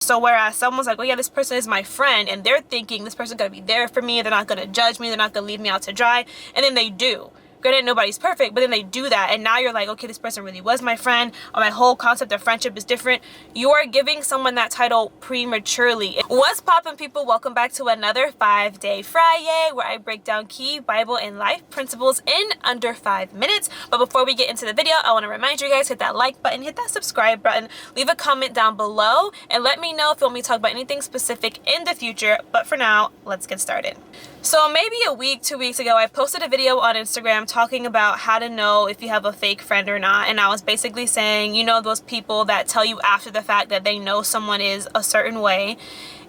So whereas someone's like, oh yeah, this person is my friend, and they're thinking this person's gonna be there for me, they're not gonna judge me, they're not gonna leave me out to dry, and then they do. Granted, nobody's perfect, but then they do that, and now you're like, okay, this person really was my friend, or my whole concept of friendship is different. You are giving someone that title prematurely. What's poppin', people? Welcome back to another 5-Day Friday, where I break down key Bible and life principles in under 5 minutes. But before we get into the video, I want to remind you guys, hit that like button, hit that subscribe button, leave a comment down below, and let me know if you want me to talk about anything specific in the future. But for now, let's get started. So maybe a week, 2 weeks ago, I posted a video on Instagram talking about how to know if you have a fake friend or not. And I was basically saying, you know, those people that tell you after the fact that they know someone is a certain way.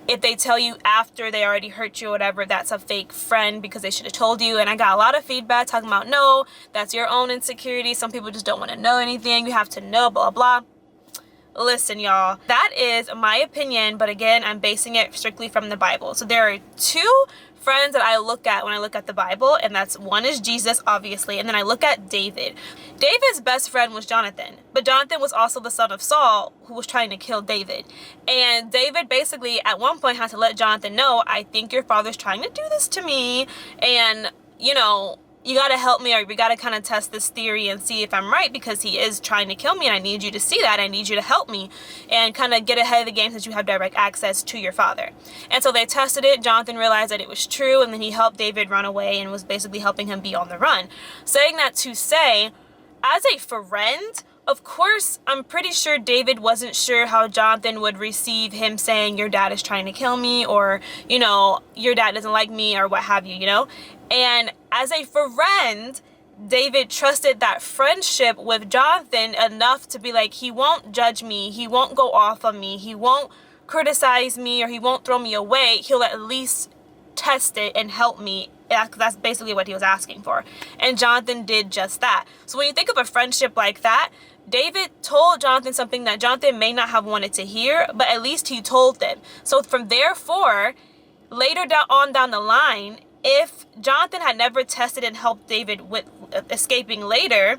If they tell you after they already hurt you or whatever, that's a fake friend because they should have told you. And I got a lot of feedback talking about, no, that's your own insecurity. Some people just don't want to know anything. You have to know, blah, blah. Listen, y'all, that is my opinion, but again, I'm basing it strictly from the Bible. So there are two friends that I look at when I look at the Bible, and that's one is Jesus, obviously, and then I look at David. David's best friend was Jonathan, but Jonathan was also the son of Saul, who was trying to kill David. And David basically at one point had to let Jonathan know, I think your father's trying to do this to me, and you know, you got to help me, or we got to kind of test this theory and see if I'm right, because he is trying to kill me, and I need you to see that. I need you to help me and kind of get ahead of the game since you have direct access to your father. And so they tested it. Jonathan realized that it was true, and then he helped David run away and was basically helping him be on the run. Saying that to say, as a friend, of course, I'm pretty sure David wasn't sure how Jonathan would receive him saying, your dad is trying to kill me, or, you know, your dad doesn't like me, or what have you, you know? And as a friend, David trusted that friendship with Jonathan enough to be like, he won't judge me, he won't go off on me, he won't criticize me, or he won't throw me away. He'll at least test it and help me. That's basically what he was asking for. And Jonathan did just that. So when you think of a friendship like that, David told Jonathan something that Jonathan may not have wanted to hear, but at least he told them. So from therefore, later down the line, if Jonathan had never tested and helped David with escaping later,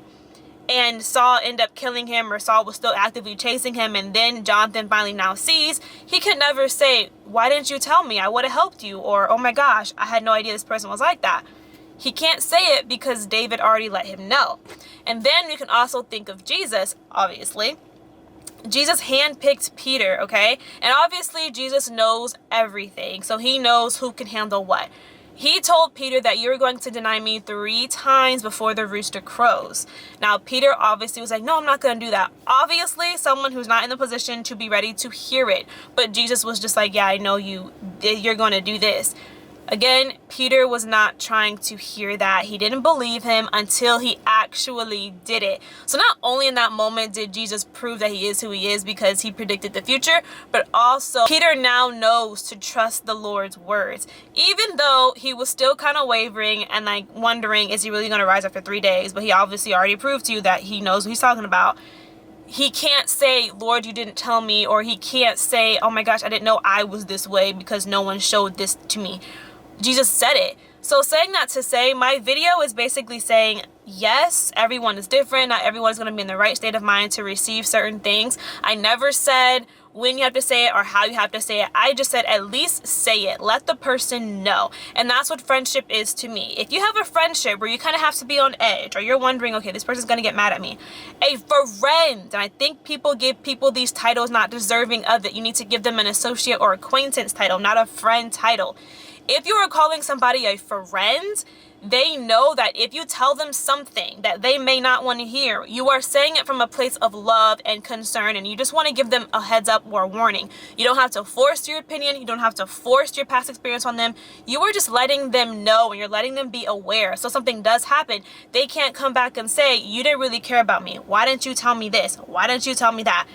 and Saul ended up killing him, or Saul was still actively chasing him, and then Jonathan finally now sees, he could never say, why didn't you tell me? I would have helped you. Or, oh my gosh, I had no idea this person was like that. He can't say it because David already let him know. And then you can also think of Jesus, obviously. Jesus handpicked Peter, okay? And obviously Jesus knows everything, so he knows who can handle what. He told Peter that you're going to deny me 3 times before the rooster crows. Now, Peter obviously was like, no, I'm not going to do that. Obviously, someone who's not in the position to be ready to hear it. But Jesus was just like, yeah, I know you're going to do this. Again, Peter was not trying to hear that. He didn't believe him until he actually did it. So not only in that moment did Jesus prove that he is who he is because he predicted the future, but also Peter now knows to trust the Lord's words. Even though he was still kind of wavering and like wondering, is he really going to rise after 3 days? But he obviously already proved to you that he knows what he's talking about. He can't say, Lord, you didn't tell me, or he can't say, oh my gosh, I didn't know I was this way because no one showed this to me. Jesus said it. So saying that to say, my video is basically saying, yes, everyone is different. Not everyone is going to be in the right state of mind to receive certain things. I never said when you have to say it or how you have to say it. I just said, at least say it. Let the person know. And that's what friendship is to me. If you have a friendship where you kind of have to be on edge, or you're wondering, okay, this person's going to get mad at me. A friend, and I think people give people these titles not deserving of it. You need to give them an associate or acquaintance title, not a friend title. If you are calling somebody a friend, they know that if you tell them something that they may not want to hear, you are saying it from a place of love and concern, and you just want to give them a heads up or a warning. You don't have to force your opinion. You don't have to force your past experience on them. You are just letting them know, and you're letting them be aware. So something does happen, they can't come back and say, you didn't really care about me. Why didn't you tell me this? Why didn't you tell me that?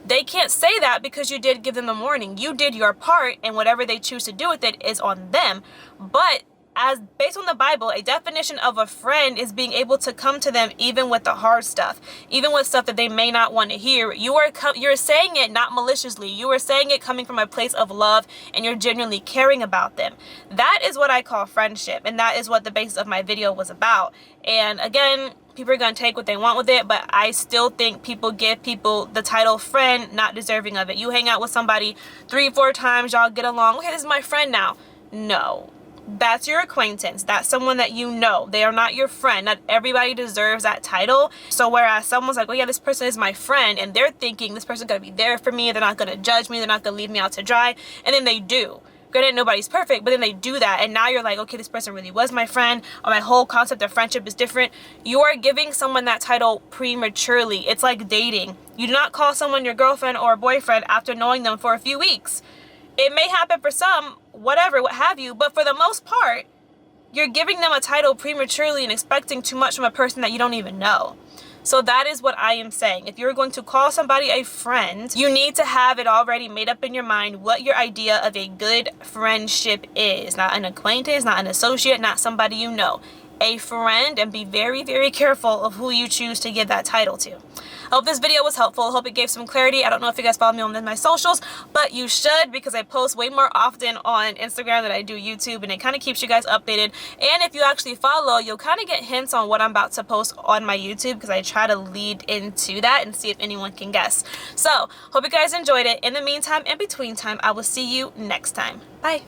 They can't say that because you did give them a warning. You did your part, and whatever they choose to do with it is on them. But as based on the Bible, a definition of a friend is being able to come to them even with the hard stuff, even with stuff that they may not want to hear. You're saying it not maliciously. You are saying it coming from a place of love, and you're genuinely caring about them. That is what I call friendship, and that is what the basis of my video was about. And again, People are going to take what they want with it, but I still think people give people the title friend not deserving of it. You hang out with somebody 3-4 times, y'all get along. Okay, this is my friend now. No. That's your acquaintance. That's someone that you know. They are not your friend. Not everybody deserves that title. So whereas someone's like, oh yeah, this person is my friend, and they're thinking this person's going to be there for me. They're not going to judge me. They're not going to leave me out to dry. And then they do. Granted, nobody's perfect, but then they do that, and now you're like, okay, this person really was my friend, or my whole concept of friendship is different. You are giving someone that title prematurely. It's like dating. You do not call someone your girlfriend or boyfriend after knowing them for a few weeks. It may happen for some, whatever, what have you, but for the most part, you're giving them a title prematurely and expecting too much from a person that you don't even know. So that is what I am saying. If you're going to call somebody a friend, you need to have it already made up in your mind what your idea of a good friendship is. Not an acquaintance, not an associate, not somebody you know. A friend, and be very, very careful of who you choose to give that title to. I hope this video was helpful. I hope it gave some clarity. I don't know if you guys follow me on my socials, but you should, because I post way more often on Instagram than I do YouTube, and it kind of keeps you guys updated. And if you actually follow, you'll kind of get hints on what I'm about to post on my YouTube, because I try to lead into that and see if anyone can guess. So, hope you guys enjoyed it. In the meantime, in between time, I will see you next time. Bye.